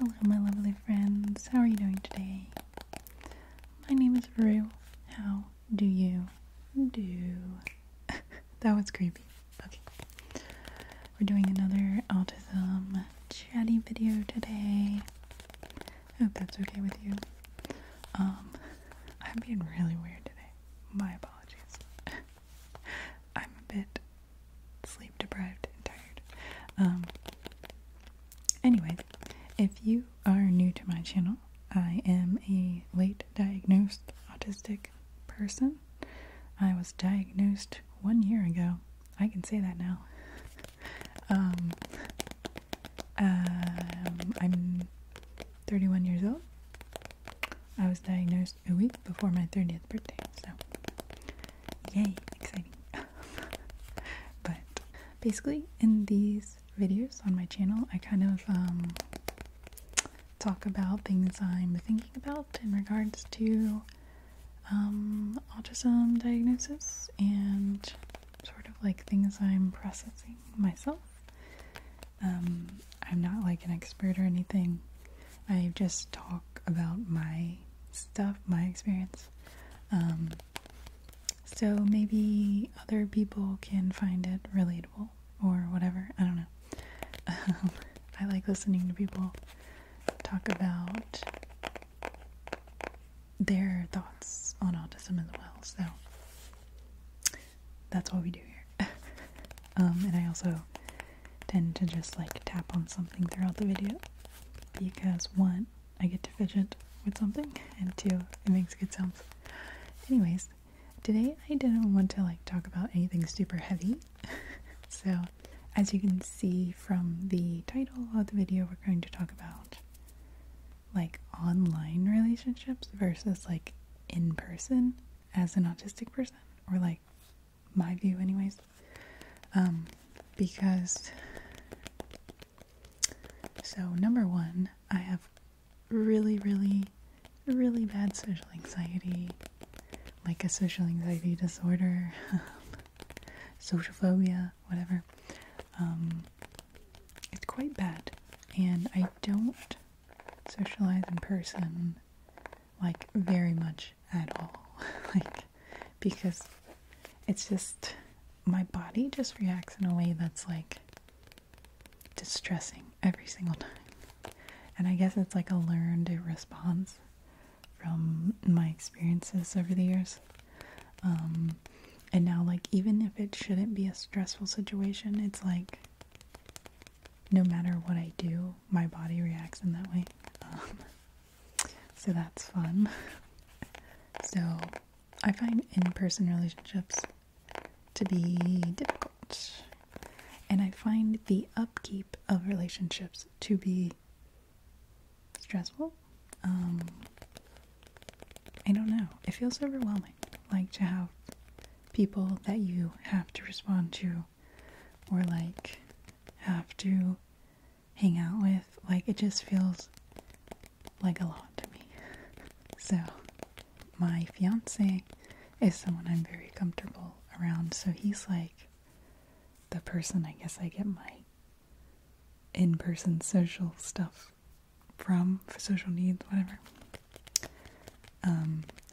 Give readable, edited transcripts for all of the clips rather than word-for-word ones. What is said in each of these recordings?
Hello, my lovely friends. How are you doing today? My name is Rue. How do you do? That was creepy. Okay. We're doing another autism chatty video today. Hope that's okay with you. I'm being really weird today. My apologies. I'm a bit sleep deprived and tired. Anyway, if you are new to my channel, I am a late diagnosed autistic person. I was diagnosed 1 year ago. I can say that now. I'm 31 years old. I was diagnosed a week before my 30th birthday, so yay, exciting. But basically, in these videos on my channel, I kind of talk about things I'm thinking about in regards to autism diagnosis and sort of like things I'm processing myself. I'm not like an expert or anything. I just talk about my stuff, my experience. So maybe other people can find it relatable or whatever. I don't know. I like listening to people talk about their thoughts on autism as well. So that's what we do here. And I also tend to just like tap on something throughout the video because 1, I get to fidget with something, and 2, it makes good sounds. Anyways, today I didn't want to like talk about anything super heavy. So as you can see from the title of the video, we're going to talk about like online relationships versus like in person as an autistic person, or like my view anyways. Because so number 1, I have really bad social anxiety, like a social anxiety disorder, social phobia, whatever. It's quite bad, and I don't socialize in person like very much at all. Like, because it's just my body just reacts in a way that's like distressing every single time. And I guess it's like a learned response from my experiences over the years. And now, like, even if it shouldn't be a stressful situation, it's like no matter what I do, my body reacts in that way. So that's fun. So I find in-person relationships to be difficult. And I find the upkeep of relationships to be stressful. I don't know. It feels overwhelming. Like to have people that you have to respond to or like have to hang out with. Like it just feels like a lot to me. So my fiance is someone I'm very comfortable around. So he's like the person I guess I get my in-person social stuff from, for social needs, whatever.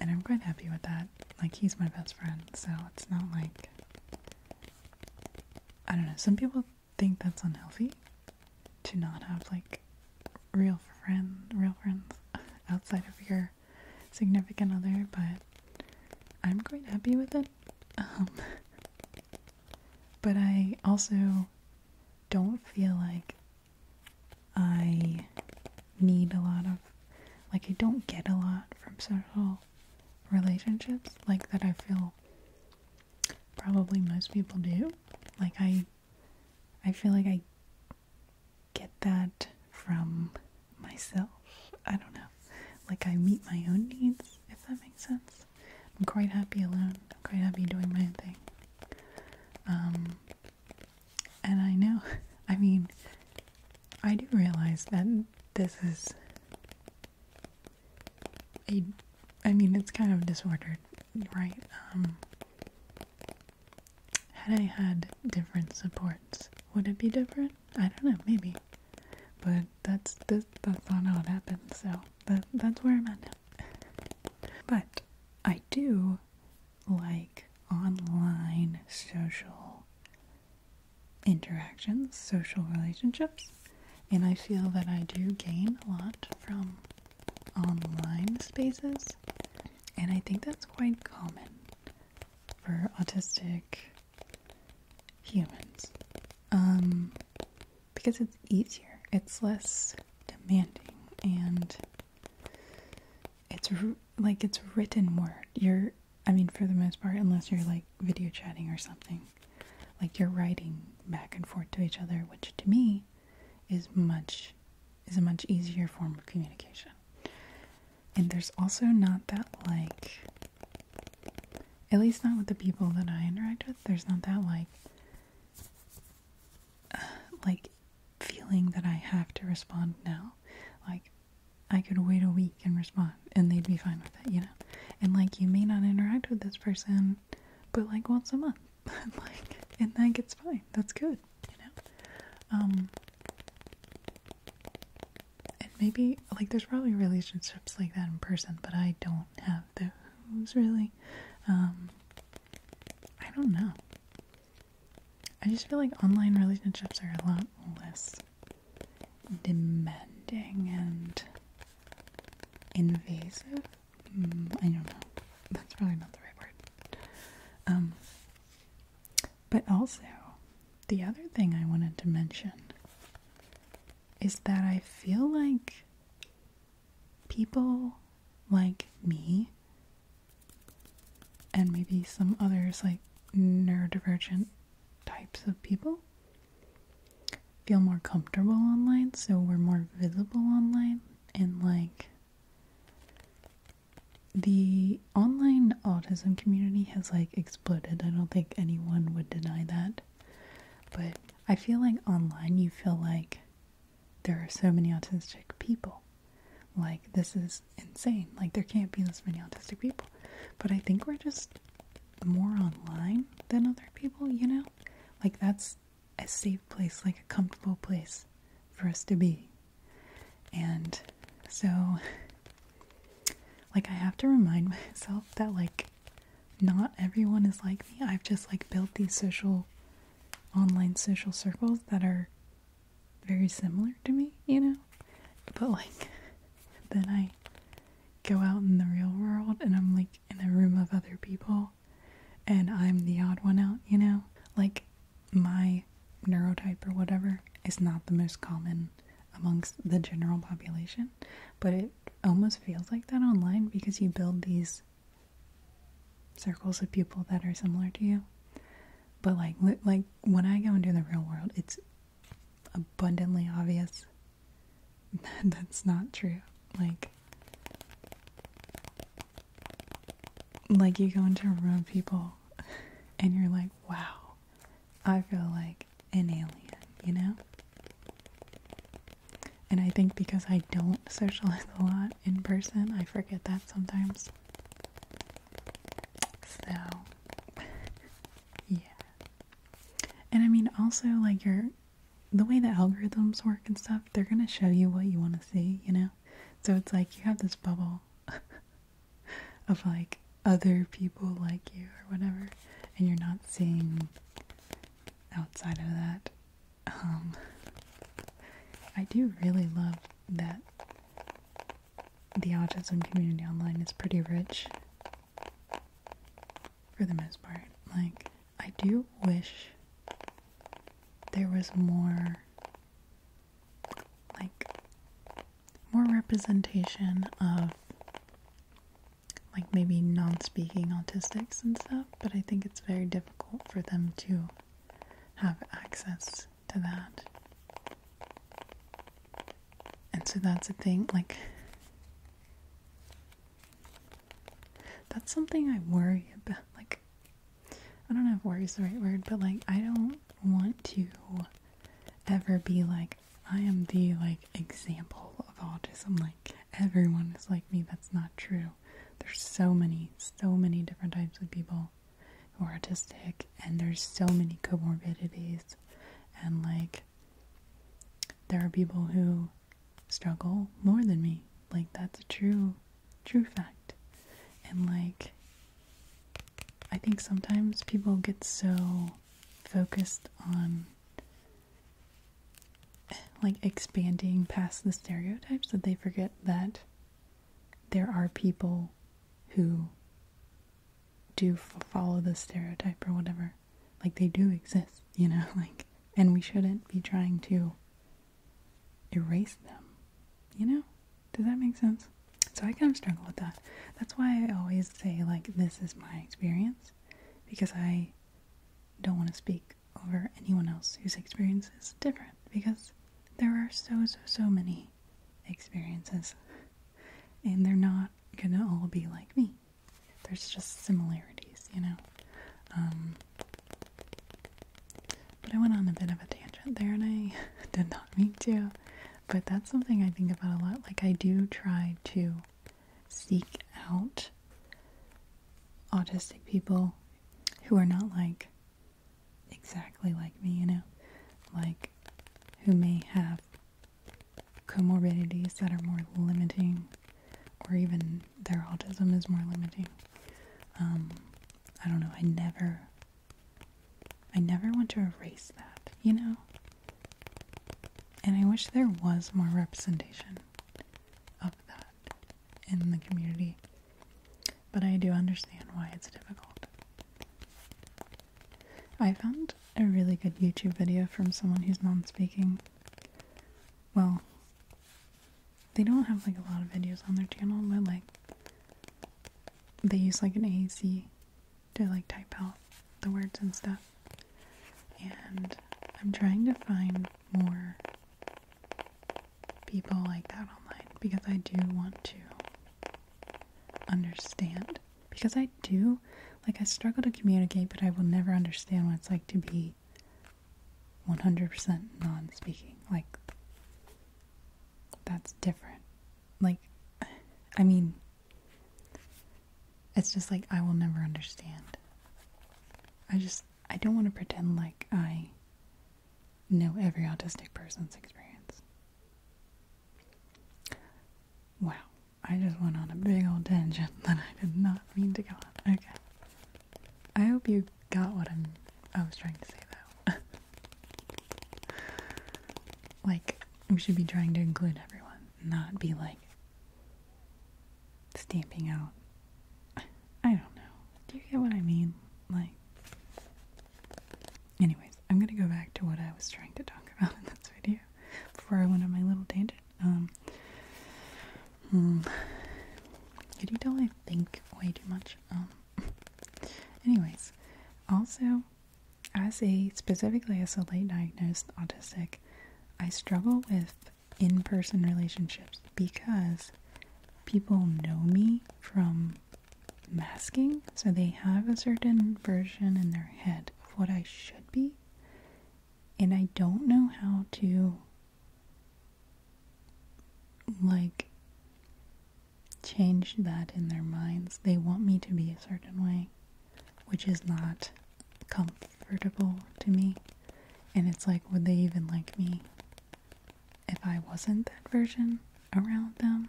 And I'm quite happy with that. Like, he's my best friend, so it's not like, I don't know, some people think that's unhealthy to not have like real friends outside of your significant other, but I'm quite happy with it. But I also don't feel like I need a lot of, like, I don't get a lot from social relationships, like that I feel probably most people do. Like I feel like I get that from myself. I don't know. Like I meet my own needs, if that makes sense. I'm quite happy alone. I'm quite happy doing my own thing. And I know, I mean, I do realize that this is it's kind of disordered, right? Had I had different supports, would it be different? I don't know, maybe. but that's not how it happened, so that's where I'm at now. But I do like online social interactions, social relationships, and I feel that I do gain a lot from online spaces, and I think that's quite common for autistic humans, because it's easier, it's less demanding, and it's written word. For the most part, unless you're like video chatting or something, like you're writing back and forth to each other, which to me is a much easier form of communication. And there's also not that, like, at least not with the people that I interact with, there's not that like feeling that I have to respond now. Like, I could wait a week and respond and they'd be fine with it, you know? And like, you may not interact with this person but like once a month. Like, and that gets fine. That's good, you know? And maybe, like, there's probably relationships like that in person, but I don't have those, really. I don't know. I just feel like online relationships are a lot less demanding and invasive. I don't know. That's probably not the right word. But also, the other thing I wanted to mention is that I feel like people like me, and maybe some others, like neurodivergent types of people, feel more comfortable online, so we're more visible online, and like the online autism community has like exploded. I don't think anyone would deny that, but I feel like online you feel like there are so many autistic people. Like, this is insane. Like, there can't be this many autistic people. But I think we're just more online than other people, you know? Like, that's a safe place, like a comfortable place for us to be. And so, like, I have to remind myself that, like, not everyone is like me. I've just, like, built these online social circles that are very similar to me, you know? But, like, then I go out in the real world and I'm, like, in a room of other people and I'm the odd one out, you know? Like, my neurotype or whatever is not the most common amongst the general population, but it almost feels like that online because you build these circles of people that are similar to you. But like when I go into the real world, it's abundantly obvious that that's not true. Like you go into a room of people and you're like, wow, I feel like an alien, you know? And I think because I don't socialize a lot in person, I forget that sometimes. So, yeah. And I mean, also, like, the way the algorithms work and stuff, they're gonna show you what you want to see, you know? So it's like you have this bubble of, like, other people like you or whatever, and you're not seeing outside of that. I do really love that the autism community online is pretty rich for the most part. Like, I do wish there was more representation of, like, maybe non-speaking autistics and stuff, but I think it's very difficult for them to have access to that. And so that's a thing, like, that's something I worry about. Like, I don't know if worry is the right word, but, like, I don't want to ever be like, I am the, like, example of autism, like, everyone is like me. That's not true. There's so many different types of people who are autistic, and there's so many comorbidities, and, like, there are people who struggle more than me. Like, that's a true fact. And like, I think sometimes people get so focused on like expanding past the stereotypes that they forget that there are people who do follow the stereotype or whatever. Like, they do exist, you know, like, and we shouldn't be trying to erase them, you know? Does that make sense? So I kind of struggle with that. That's why I always say, like, this is my experience, because I don't want to speak over anyone else whose experience is different, because there are so many experiences, and they're not gonna all be like me. There's just similarities, you know? But I went on a bit of a tangent there, and I did not mean to. But that's something I think about a lot. Like, I do try to seek out autistic people who are not, like, exactly like me, you know? Like, who may have comorbidities that are more limiting, or even their autism is more limiting. I don't know, I never want to erase that, you know? And I wish there was more representation of that in the community. But I do understand why it's difficult. I found a really good YouTube video from someone who's non-speaking. Well, they don't have like a lot of videos on their channel, but like they use like an AAC to like type out the words and stuff. And I'm trying to find more people like that online, because I do want to understand. Because I do, like, I struggle to communicate, but I will never understand what it's like to be 100% non-speaking. Like, that's different. Like, I mean, it's just like, I will never understand. I don't want to pretend like I know every autistic person's experience. Wow, I just went on a big old tangent that I did not mean to go on. Okay. I hope you got what I was trying to say, though. Like, we should be trying to include everyone, not be like stamping out. I don't know. Do you get what I mean? Like, anyways, I'm gonna go back to what I was trying to talk about in this video before I went on my little tangent. Could you tell I think way too much? Anyways, also, specifically as a late diagnosed autistic, I struggle with in-person relationships because people know me from masking, so they have a certain version in their head of what I should be, and I don't know how to, like, change that in their minds. They want me to be a certain way, which is not comfortable to me. And it's like, would they even like me if I wasn't that version around them?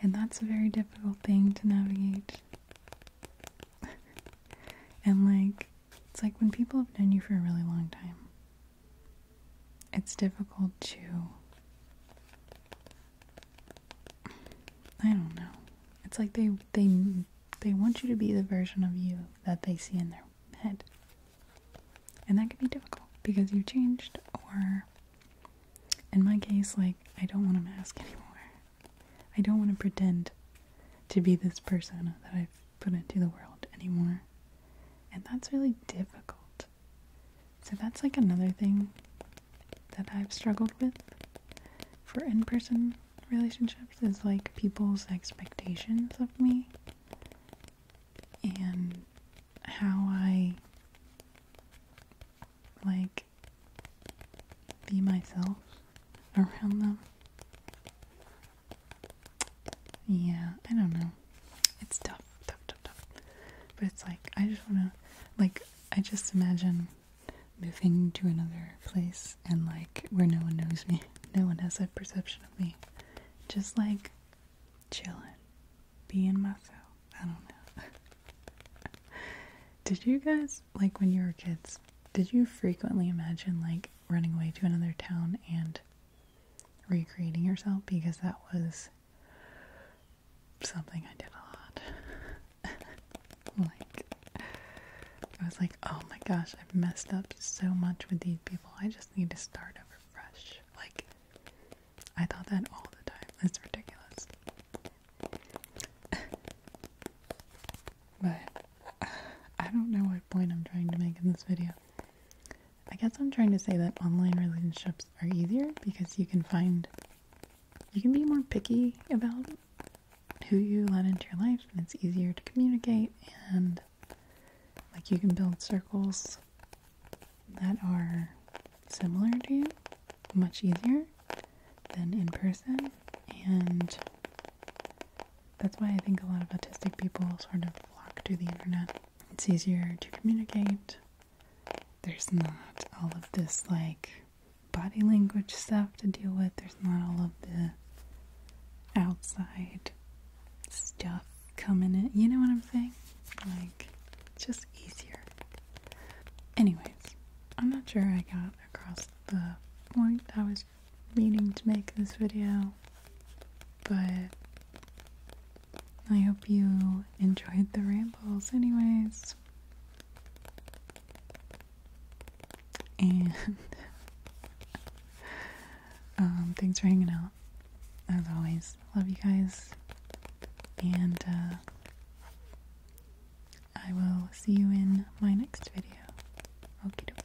And that's a very difficult thing to navigate. And like, it's like when people have known you for a really long time, it's difficult to, I don't know. It's like they want you to be the version of you that they see in their head. And that can be difficult because you've changed, or in my case, like, I don't want to mask anymore. I don't want to pretend to be this person that I've put into the world anymore. And that's really difficult. So that's like another thing that I've struggled with for in-person relationships, is like people's expectations of me and how I like be myself around them. Yeah, I don't know. It's tough. But it's like, I just wanna, like, I just imagine moving to another place and like where no one knows me. No one like chilling, being myself. I don't know. Did you guys, like when you were kids, did you frequently imagine like running away to another town and recreating yourself? Because that was something I did a lot. Like, I was like, oh my gosh, I've messed up so much with these people. I just need to start over fresh. Like, I thought that all the time. It's ridiculous. But I don't know what point I'm trying to make in this video. I guess I'm trying to say that online relationships are easier because you can be more picky about who you let into your life, and it's easier to communicate, and like you can build circles that are similar to you much easier than in person. And that's why I think a lot of autistic people sort of flock to the internet. It's easier to communicate. There's not all of this like body language stuff to deal with. There's not all of the outside stuff coming in. You know what I'm saying? Like, it's just easier. Anyways, I'm not sure I got across the point I was meaning to make this video, but I hope you enjoyed the rambles anyways. And thanks for hanging out. As always, love you guys. And I will see you in my next video. Okie dokie.